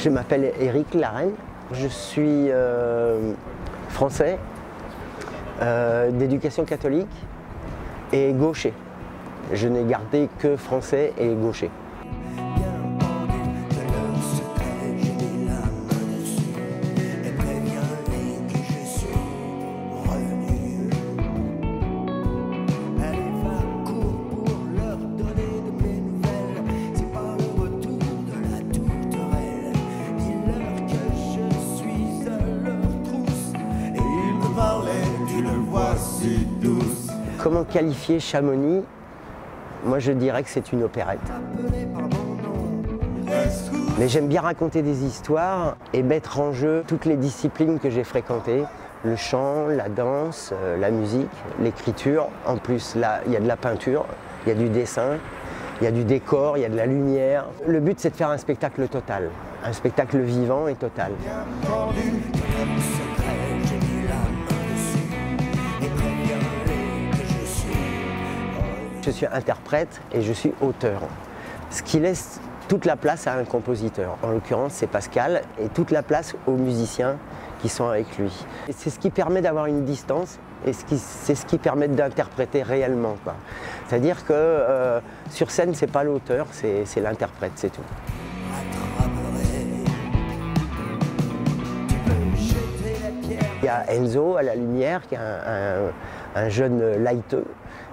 Je m'appelle Éric Larenne, je suis français, d'éducation catholique et gaucher. Je n'ai gardé que français et gaucher. Comment qualifier Chamonix? Moi je dirais que c'est une opérette. Mais j'aime bien raconter des histoires et mettre en jeu toutes les disciplines que j'ai fréquentées. Le chant, la danse, la musique, l'écriture. En plus là, il y a de la peinture, il y a du dessin, il y a du décor, il y a de la lumière. Le but c'est de faire un spectacle total, un spectacle vivant et total. Je suis interprète et je suis auteur, ce qui laisse toute la place à un compositeur. En l'occurrence, c'est Pascal, et toute la place aux musiciens qui sont avec lui. C'est ce qui permet d'avoir une distance et c'est ce qui permet d'interpréter réellement. C'est-à-dire que sur scène, c'est pas l'auteur, c'est l'interprète, c'est tout. Il y a Enzo à la lumière, qui est un jeune lighteux,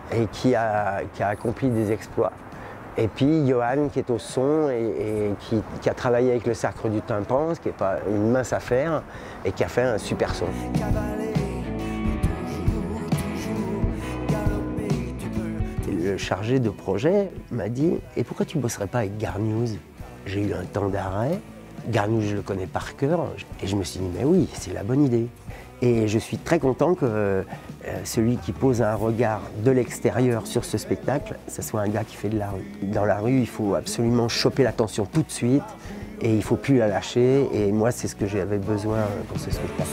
et qui a accompli des exploits. Et puis Johan qui est au son et qui a travaillé avec le Sacre du Tympan, ce qui n'est pas une mince affaire, et qui a fait un super son. Et le chargé de projet m'a dit « Et pourquoi tu ne bosserais pas avec Garnews ?» J'ai eu un temps d'arrêt, Garnews je le connais par cœur, et je me suis dit « Mais oui, c'est la bonne idée ». Et je suis très content que celui qui pose un regard de l'extérieur sur ce spectacle, ce soit un gars qui fait de la rue. Dans la rue, il faut absolument choper l'attention tout de suite et il ne faut plus la lâcher. Et moi, c'est ce que j'avais besoin pour ce spectacle.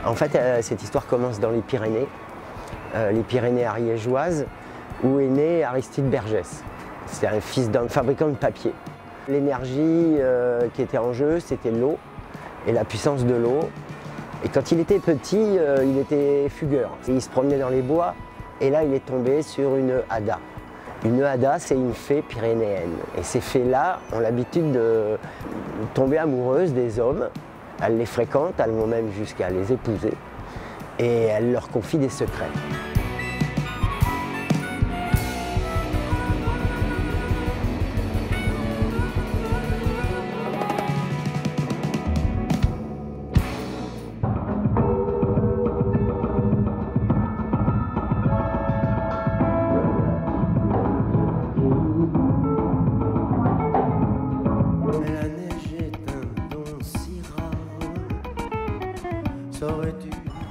En fait, cette histoire commence dans les Pyrénées ariégeoises, où est né Aristide Bergès. C'était un fils d'un fabricant de papier. L'énergie qui était en jeu, c'était l'eau et la puissance de l'eau. Et quand il était petit, il était fugueur. Et il se promenait dans les bois et là, il est tombé sur une hada. Une hada, c'est une fée pyrénéenne. Et ces fées-là ont l'habitude de tomber amoureuses des hommes. Elles les fréquentent, elles vont même jusqu'à les épouser et elles leur confient des secrets.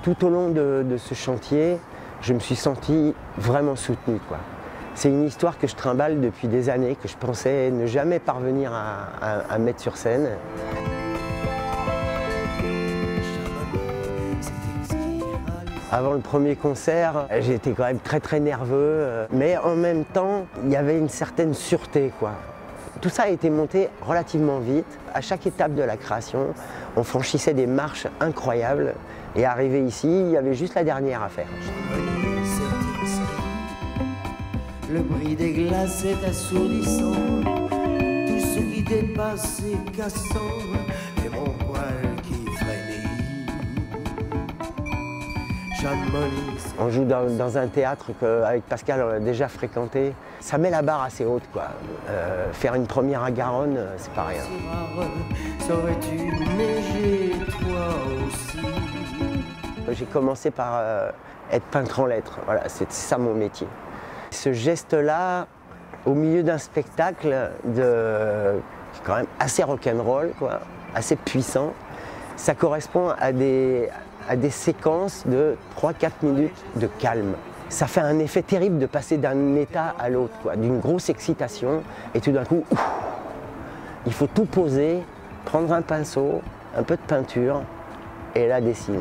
Tout au long de ce chantier, je me suis senti vraiment soutenu, C'est une histoire que je trimballe depuis des années, que je pensais ne jamais parvenir à mettre sur scène. Avant le premier concert, j'étais quand même très nerveux, mais en même temps, il y avait une certaine sûreté, Tout ça a été monté relativement vite. À chaque étape de la création, on franchissait des marches incroyables. Et arrivé ici, il y avait juste la dernière à faire. Le bruit des glaces est assourdissant. Tout ce qui dépasse est cassant. Et mon poil qui frémit. Chamonix. On joue dans un théâtre qu'avec Pascal on a déjà fréquenté. Ça met la barre assez haute, faire une première à Garonne, c'est pas rien. Saurais-tu neiger toi aussi? J'ai commencé par être peintre en lettres, voilà, c'est ça mon métier. Ce geste-là, au milieu d'un spectacle quand même assez rock'n'roll, assez puissant, ça correspond à des à des séquences de 3-4 minutes de calme. Ça fait un effet terrible de passer d'un état à l'autre, d'une grosse excitation, et tout d'un coup, il faut tout poser, prendre un pinceau, un peu de peinture, et la dessiner.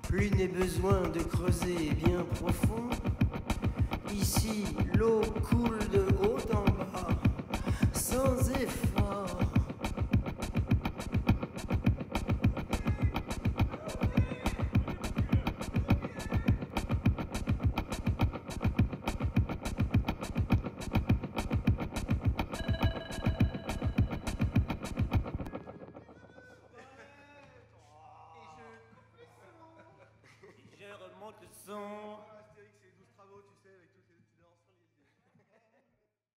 Plus n'est besoin de creuser bien profond. Ici, l'eau coule de haut en bas, sans effort. Je remonte le son.